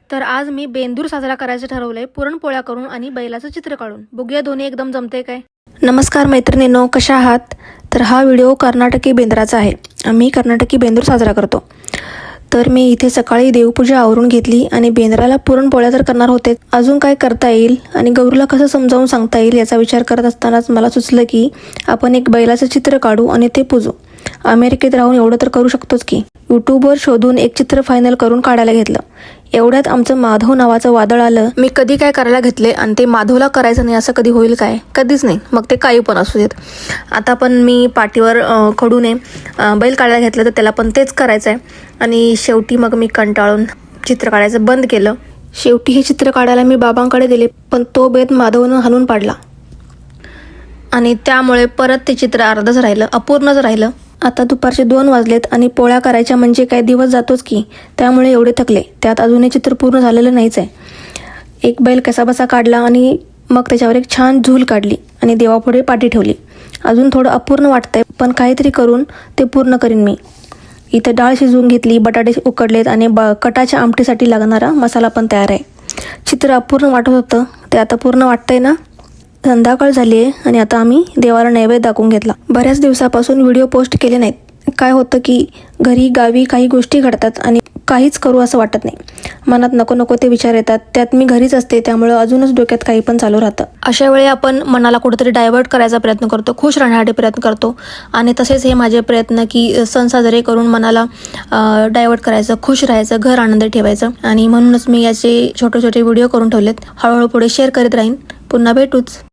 तर आज मी बेंदूर साजरा करायचं ठरवलंय, पुरणपोळ्या करून आणि बैलाचं चित्र काढून. बघूया दोन्ही एकदम जमते काय. नमस्कार मैत्रिणींनो, कशा आहात? तर हा व्हिडिओ कर्नाटकी बेंद्राचा आहे. आम्ही कर्नाटकी बेंदूर साजरा करतो. तर मी इथे सकाळी देवपूजा आवरून घेतली आणि बेंद्राला पुरणपोळ्या तर करणार होते, अजून काय करता येईल आणि गौरूला कसं समजावून सांगता येईल याचा विचार करत असतानाच मला सुचलं की आपण एक बैलाचं चित्र काढू आणि ते पूजू. अमेरिकेत राहून एवढं तर करू शकतोच की. यूट्यूबवर शोधून एक चित्र फायनल करून काढायला घेतलं. एवढ्यात आमचं माधव नावाचं वादळ आलं. मी कधी काय करायला घेतले आणि ते माधवला करायचं नाही असं कधी होईल काय? कधीच नाही. मग ते काही पण असू देत. आता पण मी पाठीवर खडूने बैल काढायला घेतलं तर त्याला पण तेच करायचं आहे. आणि शेवटी मग मी कंटाळून चित्र काढायचं बंद केलं. शेवटी हे चित्र काढायला मी बाबांकडे दिले, पण तो बेत माधवनं हाणून पाडला आणि त्यामुळे परत ते चित्र अर्धच राहिलं, अपूर्णच राहिलं. आता दुपारचे 2 वाजलेत आणि पोळ्या करायच्या म्हणजे काय दिवस जातोच की. त्यामुळे एवढे थकले. त्यात अजूनही चित्र पूर्ण झालेलं नाहीच आहे. एक बैल कसाबसा काढला आणि मग त्याच्यावर एक छान झूल काढली आणि देवापुढे पाठी ठेवली. अजून थोडं अपूर्ण वाटतंय, पण काहीतरी करून ते पूर्ण करीन मी. इथे डाळ शिजवून घेतली, बटाटे उकडलेत आणि कटाच्या आमटीसाठी लागणारा मसाला पण तयार आहे. चित्र अपूर्ण वाटत होतं, ते आता पूर्ण वाटतंय ना. संध्याकाळ झाली आहे आणि आता आम्ही देवाला नैवेद्य दाखवून घेतला. बऱ्याच दिवसापासून व्हिडिओ पोस्ट केले नाहीत. काय होतं की घरी गावी काही गोष्टी घडतात आणि काहीच करू असं वाटत नाही. मनात नको नको ते विचार येतात. त्यात मी घरीच असते, त्यामुळं अजूनच डोक्यात काही पण चालू राहतं. अशा वेळी आपण मनाला कुठेतरी डायव्हर्ट करायचा प्रयत्न करतो, खुश राहण्यासाठी प्रयत्न करतो. आणि तसेच हे माझे प्रयत्न की सण साजरे करून मनाला डायव्हर्ट करायचं, खुश राहायचं, घर आनंदी ठेवायचं. आणि म्हणूनच मी याचे छोटे छोटे व्हिडिओ करून ठेवलेत. हळूहळू पुढे शेअर करीत राहीन. पुन्हा भेटूच.